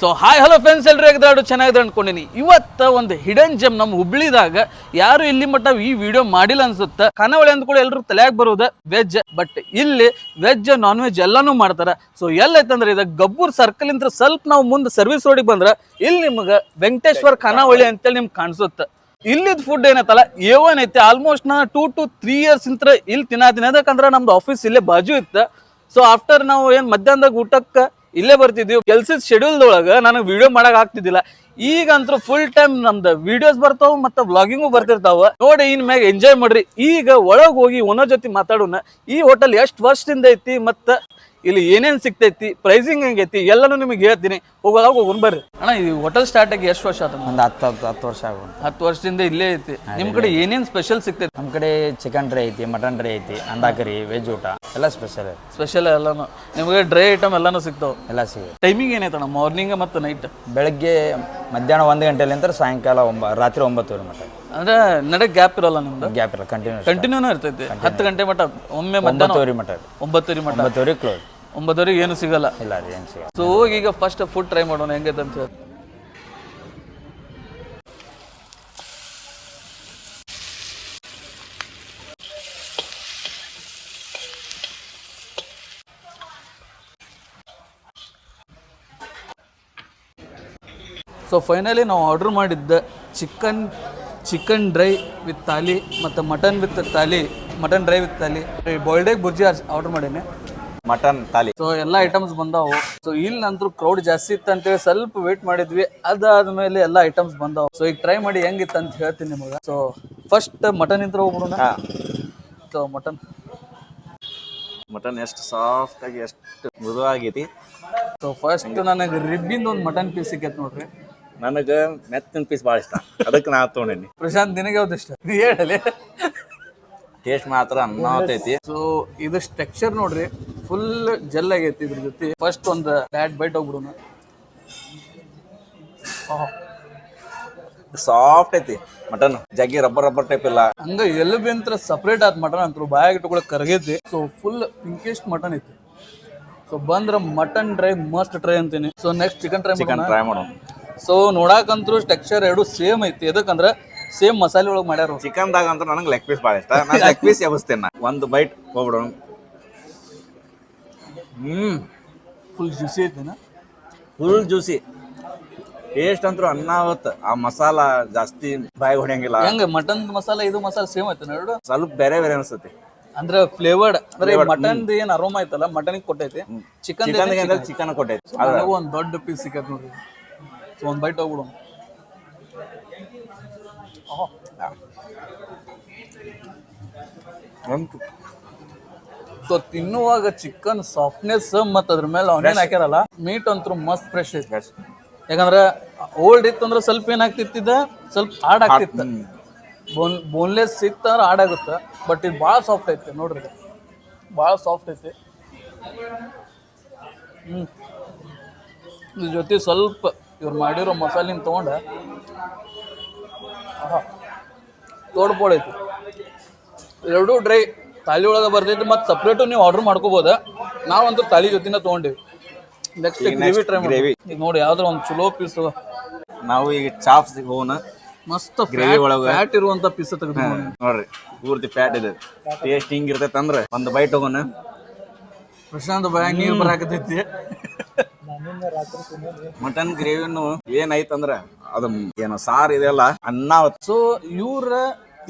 So hi hello friends, ಎಲ್ಲರೂ ಹೇಗಿದ್ದಾರೆ? ಚೆನ್ನಾಗಿದೆ ಅನ್ಕೊಂಡಿನಿ. ಇವತ್ತು ಒಂದು ಹಿಡನ್ ಜೆಮ್ ನಮ್ಮ ಹುಬ್ಳಿದಾಗ ಯಾರು ಇಲ್ಲಿ ಮಟ್ಟ ಈ ವಿಡಿಯೋ ಮಾಡಿಲ್ಲ ಅನ್ಸುತ್ತೆ. ಖಾನಾವಳಿ ಅಂದ ಕೂಡ ಎಲ್ಲರೂ ತಲೆಯಾಗ ಬರೋದು ವೆಜ್, ಬಟ್ ಇಲ್ಲಿ ವೆಜ್ ನಾನ್ ವೆಜ್ ಎಲ್ಲಾನು ಮಾಡ್ತಾರೆ. ಸೊ ಎಲ್ಲೈತಂದ್ರೆ ಇದು ಗಬ್ಬೂರ್ ಸರ್ಕಲ್ ಇಂದ ಸ್ವಲ್ಪ ನಾವು ಮುಂದೆ ಸರ್ವಿಸ್ ರೋಡಿಗೆ ಬಂದ್ರೆ ಇಲ್ಲಿ ನಿಮ್ಗೆ ವೆಂಕಟೇಶ್ವರ ಖಾನಾವಳಿ ಅಂತೇಳಿ ನಿಮ್ಗೆ ಕಾಣಿಸುತ್ತೆ. ಇಲ್ಲಿದ್ ಫುಡ್ ಏನೈತಲ್ಲ ಏವನ್ ಐತಿ. ಆಲ್ಮೋಸ್ಟ್ ನಾನು 2 to 3 years ಇಂತ ಇಲ್ಲಿ ತಿನ್ನತೀನಿ. ಯಾಕಂದ್ರೆ ನಮ್ದು ಆಫೀಸ್ ಇಲ್ಲೇ ಬಾಜು ಇತ್ತು. ಸೊ ಆಫ್ಟರ್ ನಾವು ಏನ್ ಮಧ್ಯಾಹ್ನದಾಗ ಊಟಕ್ಕೆ ಇಲ್ಲೇ ಬರ್ತಿದ್ವಿ. ಕೆಲ್ಸದ ಶೆಡ್ಯೂಲ್ದೊಳಗೆ ನನಗೆ ವಿಡಿಯೋ ಮಾಡಕ್ ಆಗ್ತಿದ್ದಿಲ್ಲ. ಈಗಂತೂ ಫುಲ್ ಟೈಮ್ ನಮ್ದು ವಿಡಿಯೋಸ್ ಬರ್ತಾವ ಮತ್ತೆ ವ್ಲಾಗಿಂಗು ಬರ್ತಿರ್ತಾವ. ನೋಡಿ ಇನ್ ಮ್ಯಾಗ ಎಂಜಾಯ್ ಮಾಡ್ರಿ. ಈಗ ಒಳಗೆ ಹೋಗಿ ಓನರ್ ಜೊತೆ ಮಾತಾಡೋಣ. ಈ ಹೋಟೆಲ್ ಎಷ್ಟು ವರ್ಷದಿಂದ ಐತಿ ಮತ್ತೆ ಇಲ್ಲಿ ಏನೇನ್ ಸಿಗ್ತೈತಿ, ಪ್ರೈಸಿಂಗ್ ಹೆಂಗೈತಿ ಎಲ್ಲಾನು ನಿಮಗೆ ಹೇಳ್ತೀನಿ. ಹೋಗೋಣ ಬರ್ರಿ. ಅಣ್ಣ, ಈ ಹೋಟೆಲ್ ಸ್ಟಾರ್ಟ್ ಆಗಿ ಎಷ್ಟು ವರ್ಷ ಆತ? ಒಂದು 10 ವರ್ಷ ಆಗೋದು. 10 ವರ್ಷದಿಂದ ಇಲ್ಲೇ ಐತಿ. ನಿಮ್ ಕಡೆ ಏನೇನ್ ಸ್ಪೆಷಲ್ ಸಿಗ್ತೈತಿ? ನಮ್ಮ ಕಡೆ ಚಿಕನ್ ಡ್ರೈ ಐತಿ, ಮಟನ್ ಡ್ರೈ ಐತಿ, ಅಂಡಾ ಕರಿ, ವೆಜ್ ಊಟ ಎಲ್ಲ ಸ್ಪೆಷಲ್ ಎಲ್ಲಾನು ನಿಮಗೆ ಡ್ರೈ ಐಟಮ್ ಎಲ್ಲಾನು ಸಿಗ್ತಾವ. ಎಲ್ಲ ಸಿಗುತ್ತೆ. ಟೈಮಿಂಗ್ ಏನೈತಣ್ಣ? ಮಾರ್ನಿಂಗ್ ಮತ್ತು ನೈಟ್? ಬೆಳಗ್ಗೆ ಮಧ್ಯಾಹ್ನ 1 ಗಂಟೆಲಿಂದ ಸಾಯಂಕಾಲ ರಾತ್ರಿ 9 ಮಟ್ಟ. ಅಂದ್ರೆ ನಡಕ್ ಗ್ಯಾಪ್ ಇರಲ್ಲ ನಿಮ್ದು? ಗ್ಯಾಪ್ ಇಲ್ಲ, ಕಂಟಿನ್ಯೂನ ಇರ್ತೈತಿ. 10 ಗಂಟೆ ಮಟ್ಟ, ಒಮ್ಮೆ ಮಧ್ಯಾಹ್ನ 9 ಮಟ್ಟ, 9 ಕ್ಲೋಸ್. 9 ಏನು ಸಿಗಲ್ಲ. ಇಲ್ಲ ರೀ, ಏನು ಸಿಗಲ್ಲ. ಸೊ ಹೋಗಿ ಈಗ ಫಸ್ಟ್ ಫುಡ್ ಟ್ರೈ ಮಾಡೋಣ ಹೆಂಗೈತೆ ಅಂತ ಹೇಳಿ. ಸೊ ಫೈನಲಿ ನಾವು ಆರ್ಡರ್ ಮಾಡಿದ್ದ ಚಿಕನ್ ಡ್ರೈ ವಿತ್ ತಾಲಿ ಮತ್ತು mutton dry with thali, boiled egg bhurji order ಮಾಡೀನಿ. ಮಟನ್ ತಾಲಿ. ಸೊ ಎಲ್ಲ ಐಟಮ್ಸ್ ಬಂದಾವು. ಸೊ ಇಲ್ಲಿ ನಂತರ ಕ್ರೌಡ್ ಜಾಸ್ತಿ ಇತ್ತು ಅಂತೇಳಿ ಸ್ವಲ್ಪ ವೇಟ್ ಮಾಡಿದ್ವಿ. ಅದಾದ್ಮೇಲೆ ಎಲ್ಲ ಐಟಮ್ಸ್ ಬಂದಾವು. ಸೊ ಈಗ ಟ್ರೈ ಮಾಡಿ ಹೆಂಗಿತ್ತು ಅಂತ ಹೇಳ್ತೀನಿ ನಿಮಗೆ. ಸೊ ಫಸ್ಟ್ ಮಟನ್ ಇಂತ್ರ ಹೋಗ್ಬಿಡೋಣ. ಸೊ ಮಟನ್ ಎಷ್ಟು ಸಾಫ್ಟ್ ಆಗಿ ಎಷ್ಟು ಮೃದುವಾಗೈತಿ. ಸೊ ಫಸ್ಟ್ ನನಗೆ ರಿಬ್ಬಿಂದ ಒಂದು ಮಟನ್ ಪೀಸ್ ಸಿಕ್ಕೈತೆ ನೋಡ್ರಿ. ನನಗೆ ಮೆತ್ತಿನ ಪೀಸ್ ಭಾಳ ಇಷ್ಟ, ಅದಕ್ಕೆ ನಾ ತೊಗೊಂಡೇನಿ. ಪ್ರಶಾಂತ್, ನಿನಗೆ ಯಾವ್ದು ಇಷ್ಟ ಹೇಳಲಿ? ಟೇಸ್ಟ್ ಮಾತ್ರ ಅನ್ನತೈತಿ. ಸೊ ಇದು ಟೆಕ್ಸ್ಚರ್ ನೋಡ್ರಿ, ಫುಲ್ ಜೆಲ್ ಆಗೈತಿ. ಇದ್ರ ಜೊತೆ ಫಸ್ಟ್ ಒಂದು ಬ್ಯಾಡ್ ಬೈಟ್ ಹೋಗ್ಬಿಡೋಣ. ಸಾಫ್ಟ್ ಐತಿ ಮಟನ್, ಜಗ್ಗಿ ರಬ್ಬರ್ ಟೈಪ್ ಇಲ್ಲ. ಹಂಗ ಎಲುಬಿ ಅಂತ ಸಪ್ರೇಟ್ ಆದ ಮಟನ್ ಅಂತೂ ಬಾಯಾಗ ಇಟ್ಕೊಳಕ್ ಕರಗೈತಿ. ಸೊ ಫುಲ್ ಪಿಂಕಿಸ್ಟ್ ಮಟನ್ ಐತಿ. ಸೊ ಬಂದ್ರ ಮಟನ್ ಡ್ರೈ ಮಸ್ಟ್ ಟ್ರೈ ಅಂತೀನಿ. ಸೊ ನೆಕ್ಸ್ಟ್ ಚಿಕನ್ ಟ್ರೈ ಮಾಡೋಣ. ಸೊ ನೋಡಾಕಂತ್ರು ಟೆಕ್ಸ್ಚರ್ ಎರಡು ಸೇಮ್ ಐತಿ. ಎದಕ್ಕಂದ್ರೆ ಸೇಮ್ ಮಸಾಲೆ ಒಳಗೆ ಮಾಡ್ಯಾರ. ಚಿಕನ್ದಾಗ ಅಂತ ನನಗೆ ಲೆಗ್ ಪೀಸ್ ಭಾಳ ಇಷ್ಟ. ನಾನು ಲೆಗ್ ಪೀಸ್ ಎಬ್ಸ್ತೇನೆ. ಒಂದು ಬೈಟ್ ಹೋಗ್ಬಿಡೋಣ. ಫುಲ್ ಜ್ಯೂಸಿ ಐತಿನ? Full juicy. ಟೇಸ್ಟ್ ಅಂತೂ ಅನ್ನ ಅವತ್ತು. ಆ ಮಸಾಲ ಜಾಸ್ತಿ ಬಾಯಿಗೆ ಹೊಡೆಯಂಗಿಲ್ಲ. ಹೆಂಗ ಮಟನ್ ಮಸಾಲ ಇದು ಮಸಾಲ ಸೇಮ್ ಐತಿ ಎರಡು? ಸ್ವಲ್ಪ ಬೇರೆ ಅನ್ಸುತ್ತೆ. ಅಂದ್ರೆ ಫ್ಲೇವರ್ಡ್ ಅಂದ್ರೆ ಮಟನ್ ಏನ್ ಅರೋಮ ಐತಲ್ಲ ಮಟನ್ ಕೊಟ್ಟೈತಿ. ಚಿಕನ್ ಕೊಟ್ಟೈತಿ. ಒಂದ್ ದೊಡ್ಡ ಪೀಸ್ ಸಿಕ್ಕತ್ ನೋಡ್ರಿ. ಒಂದ್ ಬೈಟ್ ಹೋಗ್ಬಿಡು. ಸೊ ತಿನ್ನುವಾಗ ಚಿಕನ್ ಸಾಫ್ಟ್ನೆಸ್ ಮತ್ತು ಅದ್ರ ಮೇಲೆ ಆನಿಯನ್ ಹಾಕ್ಯಾರಲ್ಲ, ಮೀಟ್ ಅಂತೂ ಮಸ್ತ್ ಫ್ರೆಶ್ ಐತಿ. ಯಾಕಂದ್ರೆ ಓಲ್ಡ್ ಇತ್ತು ಅಂದ್ರೆ ಸ್ವಲ್ಪ ಏನಾಗ್ತಿತ್ತಿದ, ಸ್ವಲ್ಪ ಹಾರ್ಡ್ ಆಗ್ತಿತ್ತು. ಬೋನ್ಲೆಸ್ ಸಿಕ್ತಂದ್ರೆ ಹಾರ್ಡ್ ಆಗುತ್ತೆ. ಬಟ್ ಇದು ಭಾಳ ಸಾಫ್ಟ್ ಐತಿ ನೋಡ್ರಿ, ಭಾಳ ಸಾಫ್ಟ್ ಐತಿ. ಇದ್ರ ಜೊತೆ ಸ್ವಲ್ಪ ಇವ್ರು ಮಾಡಿರೋ ಮಸಾಲಿನ ತೊಗೊಂಡು ತೋಡ್ಪೋಡೈತಿ. ಎರಡೂ ಡ್ರೈ ತಾಲಿ ಒಳಗೆ ಬರ್ತೈತಿ. ಮತ್ತು ಸಪ್ರೇಟು ನೀವು ಆರ್ಡರ್ ಮಾಡ್ಕೋಬೋದ. ನಾವಂತೂ ತಾಲಿ ಜೊತೆನ ತೊಗೊಂಡಿವಿ. ನೆಕ್ಸ್ಟ್ ಗ್ರೇವಿ ಟ್ರೈ ಮಾಡಿ. ಈಗ ನೋಡಿ ಯಾವ್ದಾರ ಒಂದು ಚಲೋ ಪೀಸ್. ನಾವು ಈಗ ಚಾಪ್ಸ್ ಹೋಗೋಣ. ಮಸ್ತ್ ಗ್ರೇವಿ ಒಳಗೆ ಫ್ಯಾಟ್ ಇರುವಂತ ಪೀಸ್ ತೆಗೆದು ನೋಡ್ರಿ, ಪೂರ್ತಿ ಫ್ಯಾಟ್ ಇದೆ. ಟೇಸ್ಟ್ ಹಿಂಗ್ ಇರ್ತೈತೆ ಅಂದ್ರೆ ಒಂದು ಬೈಟ್ ಹೋಗೋಣ. ಪ್ರಶಾಂತ್ ಬಾಯಾಗ ನೀರು ಬರಾಕತೈತಿ. ಮಟನ್ ಗ್ರೇವಿನು ಏನೈತಂದ್ರ ಅದು ಏನೋ ಸಾರು ಇದೆಲ್ಲ ಅನ್ನ. ಸೊ ಇವ್ರ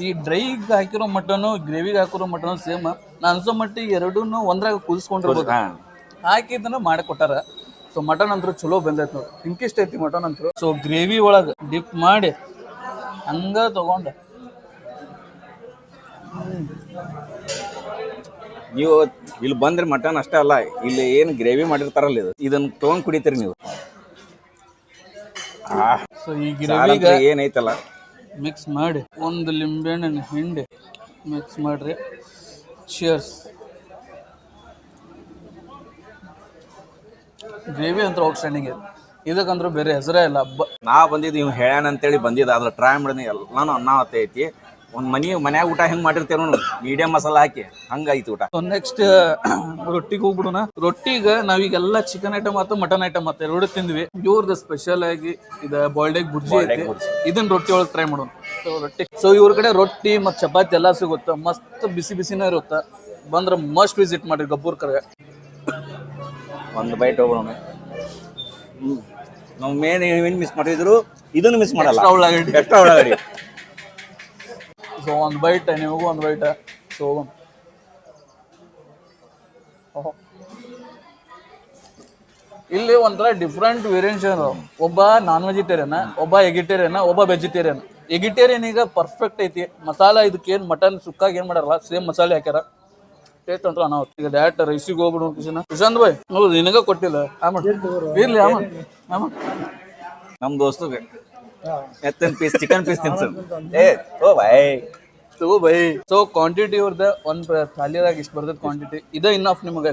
ಈ ಡ್ರೈಗ್ ಹಾಕಿರೋ ಮಟನು ಗ್ರೇವಿಗೆ ಹಾಕಿರೋ ಮಟನು ಸೇಮ್. ನಾ ಅನ್ಸೋ ಮಟ್ಟಿಗೆ ಎರಡೂನು ಒಂದ್ರಾಗ ಕುದಿಸ್ಕೊಂಡಿರ್ಬೋದು. ಹಾಕಿದ್ದನ್ನ ಮಾಡಿಕೊಟ್ಟಾರ. ಸೊ ಮಟನ್ ಅಂತೂ ಚಲೋ ಬಂದೈತಿ ನೋಡಿ, ಪಿಂಕಿಸ್ಟ್ ಐತಿ ಮಟನ್ ಅಂತೂ. ಸೊ ಗ್ರೇವಿ ಒಳಗೆ ಡಿಪ್ ಮಾಡಿ ಹಂಗ ತಗೊಂಡ ನೀವು ಇಲ್ಲಿ ಬಂದ್ರೆ ಮಟನ್ ಅಷ್ಟೇ ಅಲ್ಲ, ಇಲ್ಲಿ ಏನು ಗ್ರೇವಿ ಮಾಡಿರ್ತಾರಲ್ಲ ಇದನ್ನ ತೊಗೊಂಡ್ ಕುಡಿತೀರಿ ನೀವು. ಸೊ ಈ ಗ್ರೇವಿಗೆ ಏನೈತಲ್ಲ ಮಿಕ್ಸ್ ಮಾಡಿ ಒಂದು ಲಿಂಬೆಹಣ್ಣಿನ ಹಿಂಡಿ ಮಿಕ್ಸ್ ಮಾಡ್ರಿ. ಚಿಯರ್ಸ್. ಗ್ರೇವಿ ಅಂತೂ ಔಟ್ಸ್ಟ್ಯಾಂಡಿಂಗ್ ಇದೆ. ಇದಕ್ಕಂದ್ರೂ ಬೇರೆ ಹೆಸರೇ ಇಲ್ಲ. ನಾ ಬಂದಿದ್ದು ಇವ್ ಹೇಳ್ಯಾನ ಅಂತೇಳಿ ಬಂದಿದ್ದ. ಅದ್ರ ಟ್ರೈ ಮಾಡಿದ್ನಿ. ಎಲ್ಲಾನು ಅನ್ನ ಐತಿ. ಒಂದ್ ಮನ್ಯಾಗ ಊಟ ಹೆಂಗ್ ಮಾಡಿರ್ತೇವೆ ನೋಡು ಮೀಡಿಯಂ ಮಸಾಲ ಹಾಕಿ ಹಂಗಾಯ್ತು ಊಟ. ನೆಕ್ಸ್ಟ್ ರೊಟ್ಟಿಗೆ ಹೋಗ್ಬಿಡೋಣ. ರೊಟ್ಟಿಗೆ ನಾವೀಗೆಲ್ಲ ಚಿಕನ್ ಐಟಮ್ ಮತ್ತು ಮಟನ್ ಐಟಮ್ ಮತ್ತು ಎರಡು ತಿಂದ್ವಿ. ಇವ್ರದ್ದು ಸ್ಪೆಷಲ್ ಆಗಿ ಇದು ಬಾಯ್ಲ್ಡ್ ಎಗ್ ಬುರ್ಜಿ ಐತಿ, ಇದನ್ನ ರೊಟ್ಟಿ ಒಳಗೆ ಟ್ರೈ ಮಾಡೋಣ. ಸೊ ರೊಟ್ಟಿ, ಸೊ ಇವ್ರ ಕಡೆ ರೊಟ್ಟಿ ಮತ್ತು ಚಪಾತಿ ಎಲ್ಲ ಸಿಗುತ್ತೆ, ಮಸ್ತ್ ಬಿಸಿ ಬಿಸಿನೇ ಇರುತ್ತೆ. ಬಂದ್ರೆ ಮಸ್ಟ್ ವಿಸಿಟ್ ಮಾಡಿ ಗಬ್ಬೂರ್ ಕಡೆ. ಒಂದು ಬೈಟ್ ಹೋಗೋಣ. ನಾವು ಮೇನ್ ಏನು ಮಿಸ್ ಮಾಡಿದ್ರು ಇದನ್ನು ಮಿಸ್ ಮಾಡಲ್ಲ, ಉಳ್ಳಾಗಡ್ಡಿ, ಎಕ್ಸ್ಟ್ರಾ ಉಳ್ಳಾಗಡ್ಡಿ. ಸೊ ಒಂದು ಬೈಟ್, ನಿಮಗೂ ಒಂದು ಬೈಟ್. ಸೊ ಇಲ್ಲಿ ಒಂಥರ ಡಿಫ್ರೆಂಟ್ ವೇರಿಯೇಷನ್. ಒಬ್ಬ ನಾನ್ ವೆಜಿಟೇರಿಯನ್, ಒಬ್ಬ ಎಗಿಟೇರಿಯನ್, ಒಬ್ಬ ವೆಜಿಟೇರಿಯನ್. ಎಗಿಟೇರಿಯನ್ ಈಗ ಪರ್ಫೆಕ್ಟ್ ಐತಿ. ಮಸಾಲ ಇದಕ್ಕೇನು ಮಟನ್ ಸುಕ್ಕಾಗ ಏನು ಮಾಡಲ್ಲ, ಸೇಮ್ ಮಸಾಲೆ ಹಾಕ್ಯಾರ. ಟೇಸ್ಟ್ ಅಂತ ಅನಾವ್. ಈಗ ಡೈರೆಕ್ಟ್ ರೈಸಿಗೆ ಹೋಗ್ಬಿಡು ಕುಶಾಂತ್ ಬಾಯ್. ಹೌದು, ನಿನಗ ಕೊಟ್ಟಿಲ್ಲ ಇರ್ಲಿ ಆಮ ನಮ್ಮ ದೋಸ್ತಗೆ ಎತ್ತನ್ ಪೀಸ್ ಚಿಕನ್ ಪೀಸ್ ತಿನ್ಸು. ಏ ಓ ಬಾಯ್ ತಗೋ ಬೈ. ಸೊ ಕ್ವಾಂಟಿಟಿ ಇವ್ರದ್ದು ಒಂದು ಥಾಲಿಯಾಗ ಇಷ್ಟು ಬರ್ತದೆ ಕ್ವಾಂಟಿಟಿ, ಇದೇ ಇನ್ನಫ್ ನಿಮಗೆ.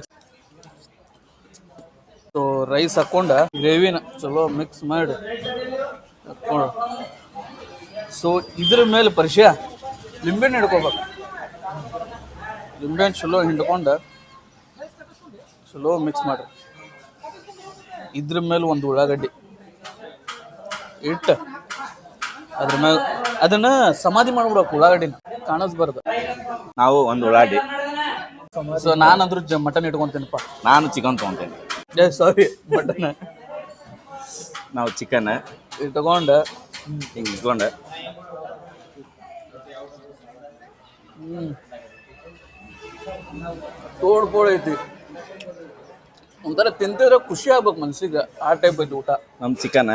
ಸೊ ರೈಸ್ ಹಾಕೊಂಡ ಗ್ರೇವಿನ ಚಲೋ ಮಿಕ್ಸ್ ಮಾಡಿ ಹಾಕೊಂಡು, ಸೊ ಇದ್ರ ಮೇಲೆ ಪರಿಚಯ ಲಿಂಬೆಹಣ್ಣು ಹಿಡ್ಕೋಬೇಕು. ಲಿಂಬೆಹಣ್ಣು ಚಲೋ ಹಿಂಡ್ಕೊಂಡು ಚಲೋ ಮಿಕ್ಸ್ ಮಾಡ್ರಿ. ಇದ್ರ ಮೇಲೆ ಒಂದು ಉಳ್ಳಾಗಡ್ಡಿ ಇಟ್ಟು ಅದ್ರ ಮೇಲೆ ಅದನ್ನ ಸಮಾಧಿ ಮಾಡ್ಬಿಡ್ಬೇಕು. ಉಳ್ಳಾಗಡ್ಡಿನ ಕಾಣಿಸ್ಬಾರ್ದು. ನಾವು ಒಂದು ಉಳ್ಳಾಗಡ್ಡಿ. ಸೊ ನಾನಂದ್ರೂ ಮಟನ್ ಇಟ್ಕೊಂತೀನಪ್ಪ. ನಾನು ಚಿಕನ್ ತೊಗೊಂತೇನೆ. Sorry mutton. ನಾವು ಚಿಕನ್ ಇಟ್ಕೊಂಡು ಹಿಂಗೆ ಇಟ್ಕೊಂಡು ತೋಡ್ಕೊಳೈತಿ. ಒಂಥರ ತಿಂತಿದ್ರೆ ಖುಷಿ ಆಗ್ಬೇಕು ಮನ್ಸಿಗೆ, ಆ ಟೈಪ್ ಐತಿ ಊಟ. ನಮ್ಮ ಚಿಕನ್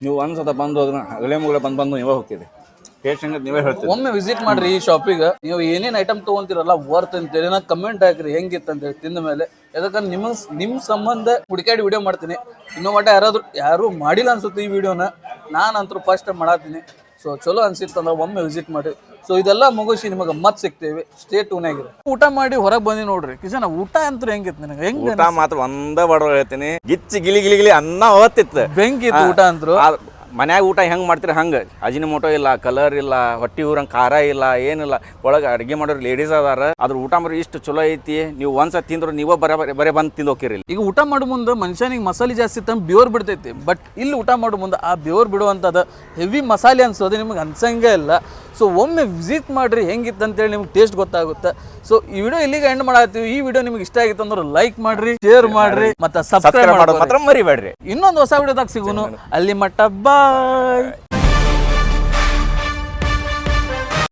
ನೀವು ಒಂದ್ಸತ ಬಂದು ಅದನ್ನ ಹಗಲೇ ಮುಗಲೇ ಬಂದು ನೀವೇ ಹೋಗ್ತೀರಿ. ಟೇಸ್ಟ್ ಹೆಂಗೆ ನೀವೇ ಹೇಳ್ತೀವಿ. ಒಮ್ಮೆ ವಿಸಿಟ್ ಮಾಡ್ರಿ ಈ ಶಾಪಿಗೆ. ನೀವು ಏನೇನು ಐಟಮ್ ತೊಗೊಂತೀರಲ್ಲ ವರ್ತ್ ಅಂತೇಳಿ ನಾನು ಕಮೆಂಟ್ ಹಾಕ್ರಿ ಹೆಂಗಿತ್ತು ಅಂತೇಳಿ ತಿಂದ ಮೇಲೆ. ಯಾಕಂದ್ರೆ ನಿಮ್ಮ ಸಂಬಂಧ ಹುಡುಕಾಡಿ ವಿಡಿಯೋ ಮಾಡ್ತೀನಿ. ಇನ್ನೂ ಮಟ್ಟ ಯಾರು ಮಾಡಿಲ್ಲ ಅನ್ಸುತ್ತೆ ಈ ವಿಡಿಯೋನ. ನಾನಂತರೂ ಫಸ್ಟ್ ಟೈಮ್ ಮಾಡತ್ತೀನಿ. ಸೊ ಚಲೋ ಅನ್ಸಿತ್ತು ಅಂದ್ರೆ ಒಮ್ಮೆ ವಿಸಿಟ್ ಮಾಡಿ. ಸೊ ಇದೆಲ್ಲ ಮುಗಿಸಿ ನಿಮಗೆ ಮತ್ತೆ ಸಿಗ್ತೇವೆ. ಸ್ಟೇ ಟ್ಯೂನ್ ಆಗಿರಿ. ಊಟ ಮಾಡಿ ಹೊರಗೆ ಬಂದಿ ನೋಡ್ರಿ ಕಿಶನ. ಊಟ ಅಂತೂ ಹೆಂಗಿತ್ತು ನಿನಗೆ? ಹೆಂಗ್ ಊಟ ಮಾತ್ರ ಒಂದೇ ಬಡ ಹೇಳ್ತೀನಿ, ಗಿಚ್ಚಿ ಗಿಲಿ ಗಿಲಿ ಗಿಲಿ ಅನ್ನ ಓದ್ತಿತ್ತು. ಬೆಂಕಿ ಇತ್ತು ಊಟ ಅಂದ್ರು. ಮನ್ಯಾಗ ಊಟ ಹೆಂಗೆ ಮಾಡ್ತೀರಿ ಹಂಗೆ ಅಜಿನಮೋಟೋ ಇಲ್ಲ, ಕಲರ್ ಇಲ್ಲ, ಹೊಟ್ಟಿ ಊರಂಗೆ ಖಾರ ಇಲ್ಲ, ಏನಿಲ್ಲ. ಒಳಗೆ ಅಡುಗೆ ಮಾಡೋರು ಲೇಡೀಸ್ ಅದಾರ. ಅದ್ರ ಊಟ ಮಾಡಿ ಇಷ್ಟು ಚಲೋ ಐತಿ. ನೀವು ಒಂದ್ಸಲ ತಿಂದ್ರು ನೀವೇ ಬರೇ ಬಂದು ತಿಂದು ಹೋಗಿರಿ. ಈಗ ಊಟ ಮಾಡೋ ಮುಂದೆ ಮನುಷ್ಯನಿಗೆ ಮಸಾಲೆ ಜಾಸ್ತಿ ತಮ್ಮ ಬೆವ್ರು ಬಿಡ್ತೈತಿ. ಬಟ್ ಇಲ್ಲಿ ಊಟ ಮಾಡೋ ಮುಂದೆ ಆ ಬೆವ್ರು ಬಿಡುವಂಥದ್ದು ಹೆವಿ ಮಸಾಲೆ ಅನ್ಸೋದು ನಿಮ್ಗೆ ಅನ್ಸಂಗೇ ಇಲ್ಲ. ಸೊ ಒಮ್ಮೆ ವಿಸಿಟ್ ಮಾಡಿರಿ ಹೆಂಗಿತ್ತು ಅಂತೇಳಿ ನಿಮ್ಗೆ ಟೇಸ್ಟ್ ಗೊತ್ತಾಗುತ್ತೆ. ಸೊ ಈ ವಿಡಿಯೋ ಇಲ್ಲಿಗೆ ಎಂಡ್ ಮಾಡತ್ತೀವಿ. ಈ ವಿಡಿಯೋ ನಿಮ್ಗೆ ಇಷ್ಟ ಆಗಿತ್ತು ಅಂದ್ರೆ ಲೈಕ್ ಮಾಡ್ರಿ, ಶೇರ್ ಮಾಡ್ರಿ, ಮತ್ತೆ ಸಬ್ಸ್ಕ್ರೈಬ್ ಮಾಡೋದು ಮಾತ್ರ ಮರಿಬೇಡ್ರಿ. ಇನ್ನೊಂದು ಹೊಸ ವಿಡಿಯೋದಾಗ ಸಿಗೋನು. ಅಲ್ಲಿ ಮಟ್ಟ ಬಾಯ್.